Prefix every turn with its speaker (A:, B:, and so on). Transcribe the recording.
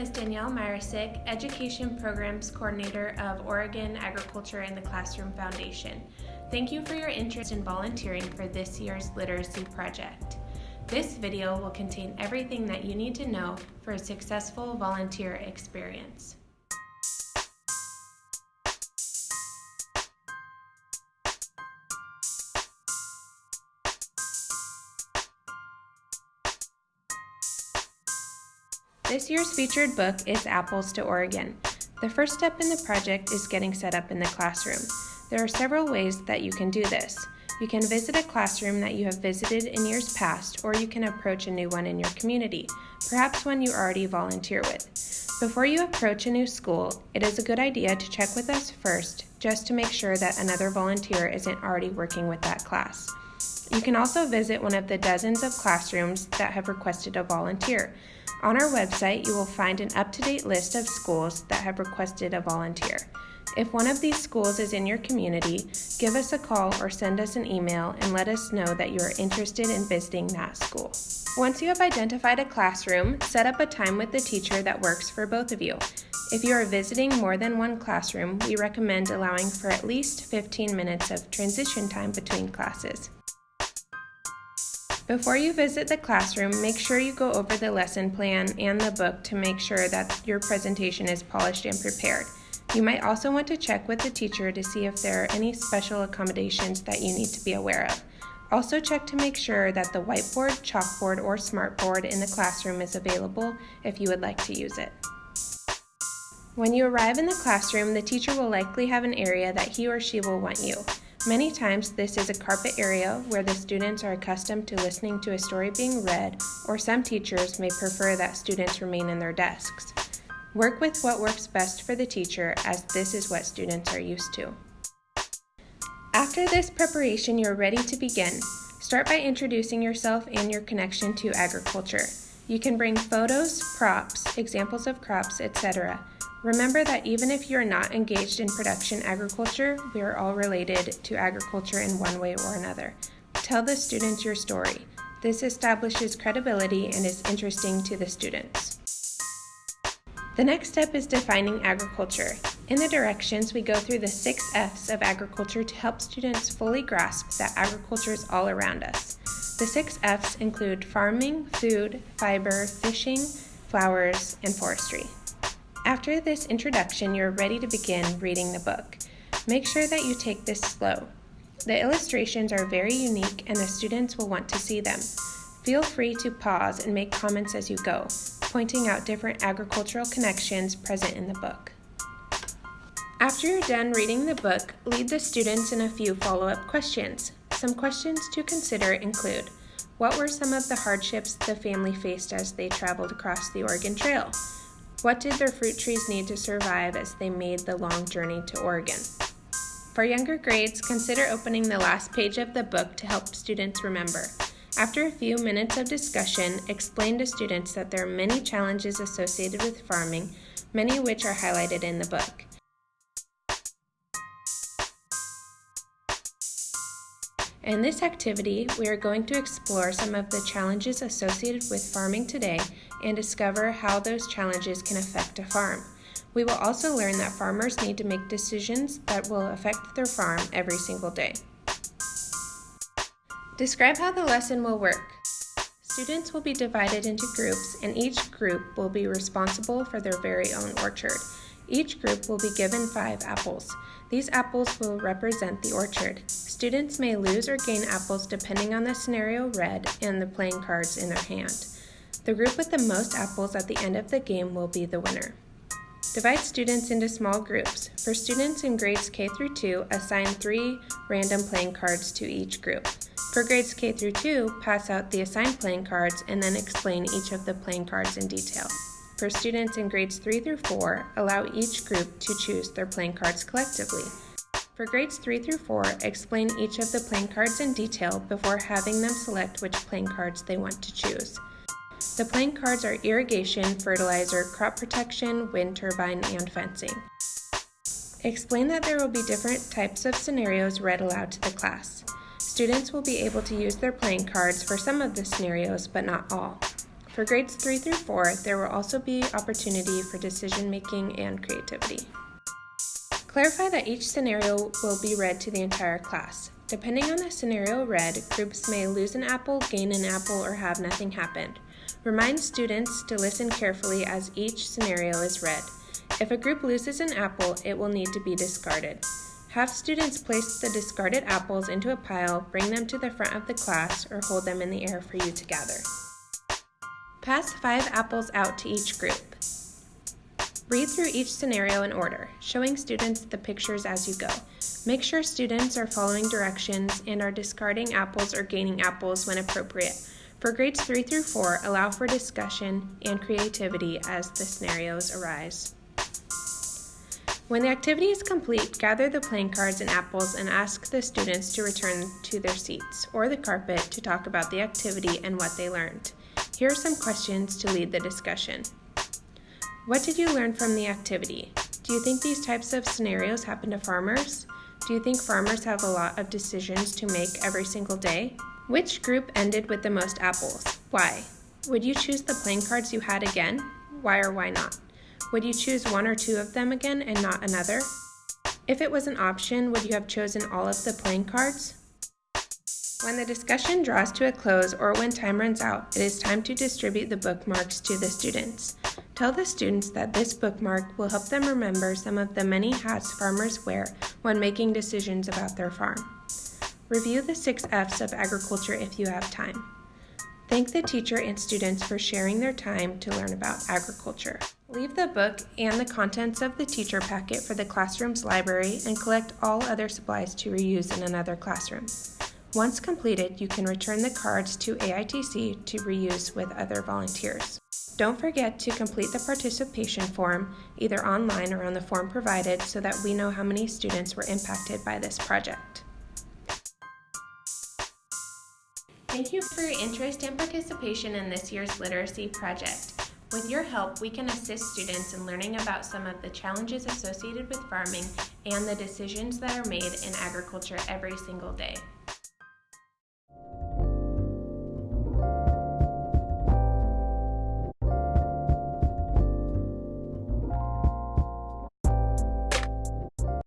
A: is Danielle Meyersick, Education Programs Coordinator of Oregon Agriculture in the Classroom Foundation. Thank you for your interest in volunteering for this year's Literacy Project. This video will contain everything that you need to know for a successful volunteer experience. This year's featured book is Apples to Oregon. The first step in the project is getting set up in the classroom. There are several ways that you can do this. You can visit a classroom that you have visited in years past, or you can approach a new one in your community, perhaps one you already volunteer with. Before you approach a new school, it is a good idea to check with us first, just to make sure that another volunteer isn't already working with that class. You can also visit one of the dozens of classrooms that have requested a volunteer. On our website, you will find an up-to-date list of schools that have requested a volunteer. If one of these schools is in your community, give us a call or send us an email and let us know that you are interested in visiting that school. Once you have identified a classroom, set up a time with the teacher that works for both of you. If you are visiting more than one classroom, we recommend allowing for at least 15 minutes of transition time between classes. Before you visit the classroom, make sure you go over the lesson plan and the book to make sure that your presentation is polished and prepared. You might also want to check with the teacher to see if there are any special accommodations that you need to be aware of. Also check to make sure that the whiteboard, chalkboard, or smartboard in the classroom is available if you would like to use it. When you arrive in the classroom, the teacher will likely have an area that he or she will want you. Many times this is a carpet area where the students are accustomed to listening to a story being read, or some teachers may prefer that students remain in their desks. Work with what works best for the teacher, as this is what students are used to. After this preparation, you're ready to begin. Start by introducing yourself and your connection to agriculture. You can bring photos, props, examples of crops, etc. Remember that even if you're not engaged in production agriculture, we are all related to agriculture in one way or another. Tell the students your story. This establishes credibility and is interesting to the students. The next step is defining agriculture. In the directions, we go through the 6 F's of agriculture to help students fully grasp that agriculture is all around us. The 6 F's include farming, food, fiber, fishing, flowers, and forestry. After this introduction, you're ready to begin reading the book. Make sure that you take this slow. The illustrations are very unique and the students will want to see them. Feel free to pause and make comments as you go, pointing out different agricultural connections present in the book. After you're done reading the book, lead the students in a few follow-up questions. Some questions to consider include: what were some of the hardships the family faced as they traveled across the Oregon Trail? What did their fruit trees need to survive as they made the long journey to Oregon? For younger grades, consider opening the last page of the book to help students remember. After a few minutes of discussion, explain to students that there are many challenges associated with farming, many of which are highlighted in the book. In this activity, we are going to explore some of the challenges associated with farming today and discover how those challenges can affect a farm. We will also learn that farmers need to make decisions that will affect their farm every single day. Describe how the lesson will work. Students will be divided into groups, and each group will be responsible for their very own orchard. Each group will be given 5 apples. These apples will represent the orchard. Students may lose or gain apples depending on the scenario read and the playing cards in their hand. The group with the most apples at the end of the game will be the winner. Divide students into small groups. For students in grades K through 2, assign 3 random playing cards to each group. For grades K through 2, pass out the assigned playing cards and then explain each of the playing cards in detail. For students in grades 3 through 4, allow each group to choose their playing cards collectively. For grades 3 through 4, explain each of the playing cards in detail before having them select which playing cards they want to choose. The playing cards are irrigation, fertilizer, crop protection, wind turbine, and fencing. Explain that there will be different types of scenarios read aloud to the class. Students will be able to use their playing cards for some of the scenarios, but not all. For grades 3 through 4, there will also be opportunity for decision-making and creativity. Clarify that each scenario will be read to the entire class. Depending on the scenario read, groups may lose an apple, gain an apple, or have nothing happen. Remind students to listen carefully as each scenario is read. If a group loses an apple, it will need to be discarded. Have students place the discarded apples into a pile, bring them to the front of the class, or hold them in the air for you to gather. Pass 5 apples out to each group. Read through each scenario in order, showing students the pictures as you go. Make sure students are following directions and are discarding apples or gaining apples when appropriate. For grades 3 through 4, allow for discussion and creativity as the scenarios arise. When the activity is complete, gather the playing cards and apples and ask the students to return to their seats or the carpet to talk about the activity and what they learned. Here are some questions to lead the discussion. What did you learn from the activity? Do you think these types of scenarios happen to farmers? Do you think farmers have a lot of decisions to make every single day? Which group ended with the most apples? Why? Would you choose the playing cards you had again? Why or why not? Would you choose 1 or 2 of them again and not another? If it was an option, would you have chosen all of the playing cards? When the discussion draws to a close or when time runs out, it is time to distribute the bookmarks to the students. Tell the students that this bookmark will help them remember some of the many hats farmers wear when making decisions about their farm. Review the 6 F's of agriculture if you have time. Thank the teacher and students for sharing their time to learn about agriculture. Leave the book and the contents of the teacher packet for the classroom's library and collect all other supplies to reuse in another classroom. Once completed, you can return the cards to AITC to reuse with other volunteers. Don't forget to complete the participation form, either online or on the form provided, so that we know how many students were impacted by this project. Thank you for your interest and participation in this year's literacy project. With your help, we can assist students in learning about some of the challenges associated with farming and the decisions that are made in agriculture every single day.